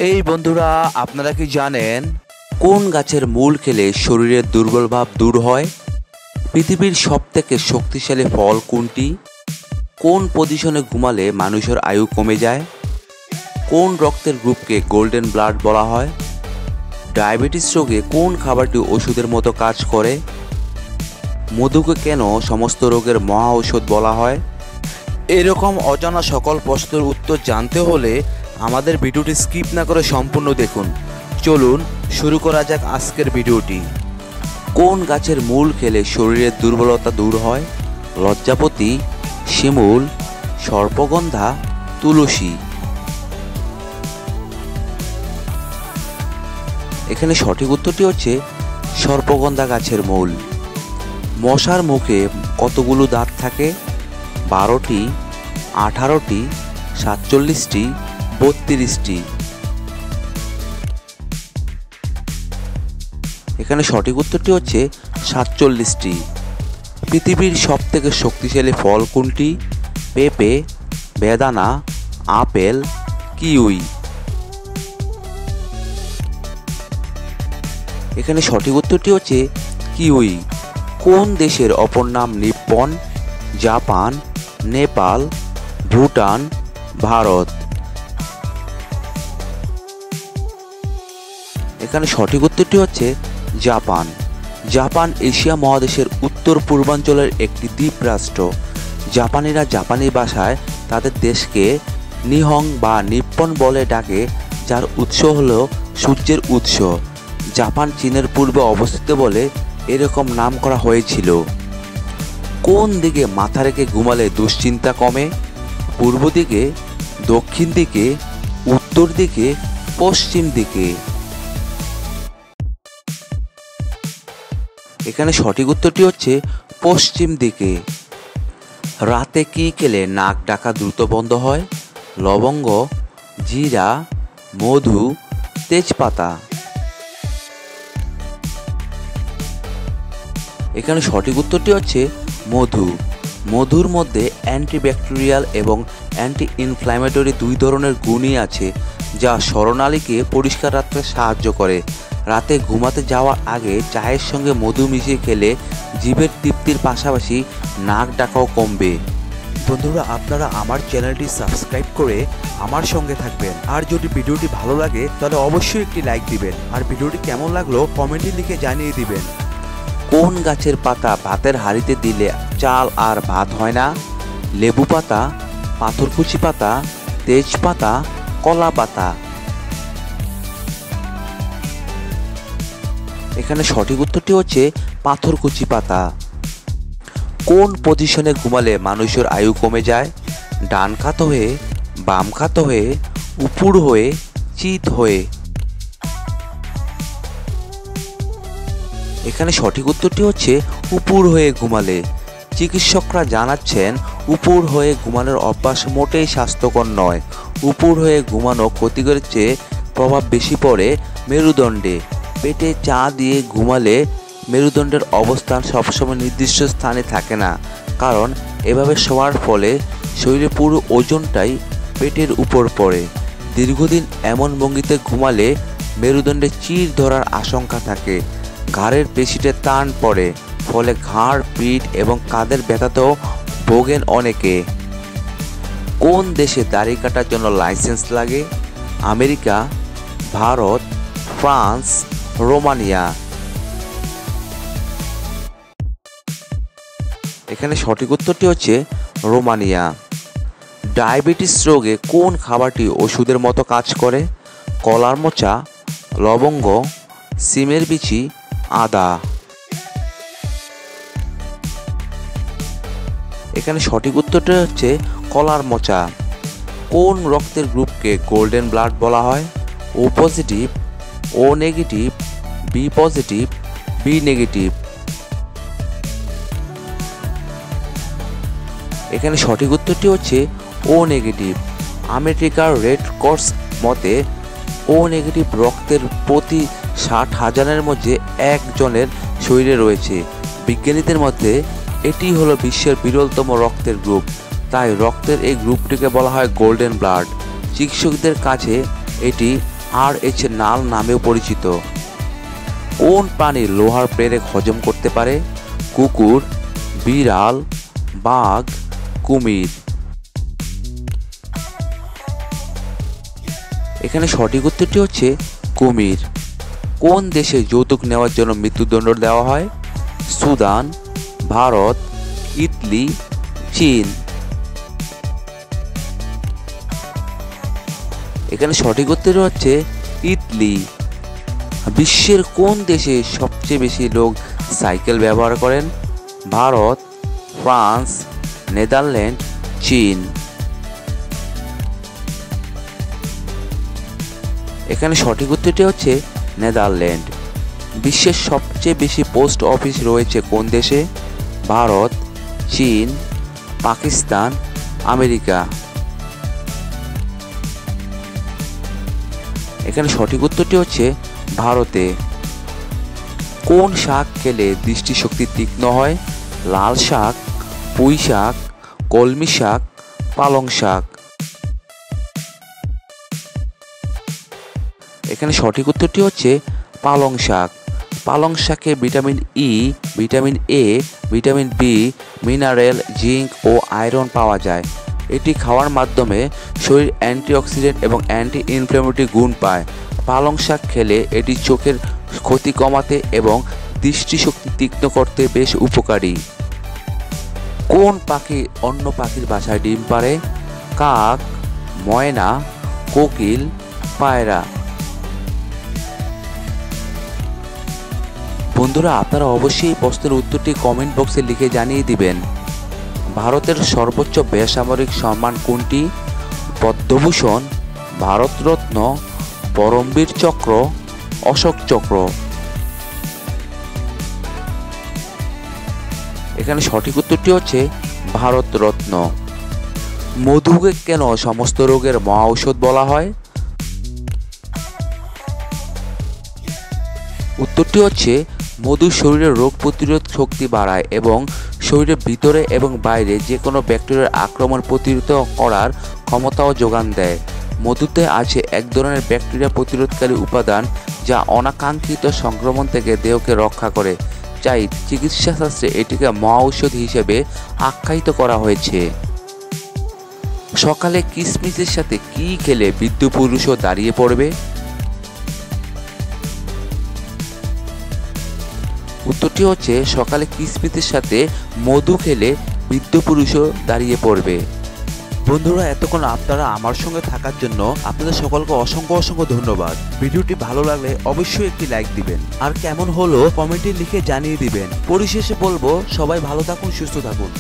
এই বন্ধুরা, আপনারা কি জানেন কোন গাছের মূল খেলে শরীরের দুর্বল ভাব দূর হয়? পৃথিবীর সবথেকে শক্তিশালী ফল কোনটি? কোন পজিশনে ঘুমালে মানুষের আয়ু কমে যায়? কোন রক্তের গ্রুপকে গোল্ডেন ব্লাড বলা হয়? ডায়াবেটিস রোগে কোন খাবারটি ওষুধের মতো কাজ করে? মধুকে কেন সমস্ত রোগের মহা ঔষধ বলা হয়? এরকম অজানা সকল প্রশ্নের উত্তর জানতে হলে আমাদের ভিডিওটি স্কিপ না করে সম্পূর্ণ দেখুন। চলুন শুরু করা যাক আজকের ভিডিওটি। কোন গাছের মূল খেলে শরীরের দুর্বলতা দূর হয়? লজ্জাপতি, শিমুল, সর্পগন্ধা, তুলসী। এখানে সঠিক উত্তরটি হচ্ছে সর্পগন্ধা গাছের মূল। মশার মুখে কতগুলো দাঁত থাকে? 12টি, 18টি, 47টি, 32টি। এখানে সঠিক উত্তরটি হচ্ছে 47টি। পৃথিবীর সবথেকে শক্তিশালী ফল কোনটি? পেঁপে, বেদানা, আপেল, কিউই। এখানে সঠিক উত্তরটি হচ্ছে কিউই। কোন দেশের অপর নাম নিপ্পন? জাপান, নেপাল, ভুটান, ভারত। এখানে সঠিক উত্তরটি হচ্ছে জাপান। জাপান এশিয়া মহাদেশের উত্তর পূর্বাঞ্চলের একটি দ্বীপ রাষ্ট্র। জাপানিরা জাপানি ভাষায় তাদের দেশকে নিহং বা নিপ্পন বলে ডাকে, যার উৎস হল সূর্যের উৎস। জাপান চীনের পূর্বে অবস্থিত বলে এরকম নাম করা হয়েছিল। কোন দিকে মাথা রেখে ঘুমালে দুশ্চিন্তা কমে? পূর্ব দিকে, দক্ষিণ দিকে, উত্তর দিকে, পশ্চিম দিকে। এখানে সঠিক উত্তরটি হচ্ছে পশ্চিম দিকে। রাতে কি খেলে নাক ডাকা দ্রুত বন্ধ হয়? লবঙ্গ, জিরা, মধু, তেজপাতা। এখানে সঠিক উত্তরটি হচ্ছে মধু। মধুর মধ্যে অ্যান্টিব্যাকটেরিয়াল এবং অ্যান্টি ইনফ্ল্যামেটরি দুই ধরনের গুণই আছে, যা স্মরণালীকে পরিষ্কার রাখতে সাহায্য করে। রাতে ঘুমাতে যাওয়ার আগে চায়ের সঙ্গে মধু মিশিয়ে খেলে জিভের তৃপ্তির পাশাপাশি নাক ডাকাও কমবে। বন্ধুরা, আপনারা আমার চ্যানেলটি সাবস্ক্রাইব করে আমার সঙ্গে থাকবেন। আর যদি ভিডিওটি ভালো লাগে তাহলে অবশ্যই একটি লাইক দিবেন। আর ভিডিওটি কেমন লাগলো কমেন্টে লিখে জানিয়ে দিবেন। কোন গাছের পাতা ভাতের হাঁড়িতে দিলে চাল আর ভাত হয় না? লেবু পাতা, পাথরকুচি পাতা, তেজপাতা, কলা পাতা। এখানে সঠিক উত্তরটি হচ্ছে পাথরকুচি পাতা। কোন পজিশনে ঘুমালে মানুষের আয়ু কমে যায়? ডান কাত হয়ে, বাম কাত হয়ে, উপর হয়ে, চিত হয়ে। এখানে সঠিক উত্তরটি হচ্ছে উপর হয়ে ঘুমালে। চিকিৎসকরা জানাচ্ছেন উপর হয়ে ঘুমানোর অভ্যাস মোটেই স্বাস্থ্যকর নয়। উপর হয়ে ঘুমানো ক্ষতিকর চেয়ে প্রভাব বেশি পড়ে মেরুদণ্ডে। পেটে চা দিয়ে ঘুমালে মেরুদণ্ডের অবস্থান সবসময় নির্দিষ্ট স্থানে থাকে না, কারণ এভাবে শোয়ার ফলে শরীরের পুরো ওজনটাই পেটের উপর পড়ে। দীর্ঘদিন এমন ভঙ্গিতে ঘুমালে মেরুদণ্ডে চির ধরার আশঙ্কা থাকে। ঘাড়ের পেশিতে টান পড়ে, ফলে ঘাড়, পিঠ এবং কাঁধের ব্যথাতেও ভোগেন অনেকে। কোন দেশে দাড়ি কাটার জন্য লাইসেন্স লাগে? America, Bharat, France, Romania. এখানে সঠিক উত্তরটি হচ্ছে রোমানিয়া। ডায়াবেটিস রোগে কোন খাবারটি ওষুধের মতো কাজ করে? কলার মোচা, লবঙ্গ, সিমের বিচি, আদা। এখানে সঠিক উত্তরটি হচ্ছে কলার মোচা। কোন রক্তের গ্রুপকে গোল্ডেন ব্লাড বলা হয়? O positive, O negative, B positive, B negative. এখানে সঠিক উত্তরটি হচ্ছে ও নেগেটিভ। আমেরিকার রেড ক্রস মতে ও নেগেটিভ রক্তের প্রতি 60,000-এর মধ্যে একজনের শরীরে রয়েছে। বিজ্ঞানীদের মধ্যে এটি হলো বিশ্বের বিরলতম রক্তের গ্রুপ, তাই রক্তের এই গ্রুপটিকে বলা হয় গোল্ডেন ব্লাড। চিকিৎসকদের কাছে এটি RH নাল নামেও পরিচিত। কোন প্রাণী লোহার পেরেক হজম করতে পারে? কুকুর, বিড়াল, বাঘ, কুমির। এখানে সঠিক উত্তরটি হচ্ছে কুমির। কোন দেশে যৌতুক নেওয়ার জন্য মৃত্যুদণ্ড দেওয়া হয়? সুদান, ভারত, ইতালি, চীন। এখানে সঠিক উত্তর হচ্ছে ইতালি। বিশ্বের কোন দেশে সবচেয়ে বেশি লোক সাইকেল ব্যবহার করেন? ভারত, ফ্রান্স, নেদারল্যান্ড, চীন। এখানে সঠিক উত্তরটি হচ্ছে নেদারল্যান্ড। বিশ্বের সবচেয়ে বেশি পোস্ট অফিস রয়েছে কোন দেশে? ভারত, চীন, পাকিস্তান, আমেরিকা। এখানে সঠিক উত্তরটি হচ্ছে ভারতে। কোন শাক খেলে দৃষ্টিশক্তি তীক্ষ্ণ হয়? লাল শাক, পুঁই শাক, কলমি শাক, পালং শাক। এখানে সঠিক উত্তরটি হচ্ছে পালং শাক। পালং শাকে vitamin E, vitamin A, vitamin B, mineral, zinc ও আয়রন পাওয়া যায়। এটি খাওয়ার মাধ্যমে শরীর অ্যান্টিঅক্সিডেন্ট এবং অ্যান্টি ইনফ্ল্যামেটরি গুণ পায়। পালং শাক খেলে এটি চোখের ক্ষতি কমাতে এবং দৃষ্টিশক্তি তীক্ষ্ণ করতে বেশ উপকারী। কোন পাখি অন্য পাখির বাসায় ডিম পাড়ে? কাক, ময়না, কোকিল, পায়রা। বন্ধুরা, আপনারা অবশ্যই এই প্রশ্নের উত্তরটি কমেন্ট বক্সে লিখে জানিয়ে দিবেন। ভারতের সর্বোচ্চ বেসামরিক সম্মান কোনটি? পদ্মভূষণ, ভারতরত্ন, পরমবীর চক্র, অশোক চক্র। এখানে সঠিক উত্তরটি হচ্ছে ভারতরত্ন। মধুকে কেন সমস্ত রোগের মহা ঔষধ বলা হয়? উত্তরটি হচ্ছে মধু শরীরের রোগ প্রতিরোধ শক্তি বাড়ায় এবং শরীরের ভিতরে এবং বাইরে যে কোনো ব্যাকটেরিয়ার আক্রমণ প্রতিরোধ করার ক্ষমতাও যোগান দেয়। মধুতে আছে এক ধরনের ব্যাকটেরিয়া প্রতিরোধকারী উপাদান যা অনাকাঙ্ক্ষিত সংক্রমণ থেকে দেহকে রক্ষা করে। তাই চিকিৎসাশাস্ত্রে এটিকে মহা ঔষধ হিসেবে আখ্যায়িত করা হয়েছে। সকালে কিশমিশের সাথে কি খেলে বৃদ্ধ পুরুষও দাঁড়িয়ে পড়বে? উত্তরটি হচ্ছে সকালে কিশমিশের সাথে মধু খেলে বৃদ্ধ পুরুষও দাঁড়িয়ে পড়বে। বন্ধুরা, এতক্ষণ আপনারা আমার সঙ্গে থাকার জন্য আপনাদের সকলকে অসংখ্য অসংখ্য ধন্যবাদ। ভিডিওটি ভালো লাগলে অবশ্যই একটি লাইক দিবেন, আর কেমন হলো কমেন্টে লিখে জানিয়ে দিবেন। পরিশেষে বলবো, সবাই ভালো থাকুন, সুস্থ থাকুন।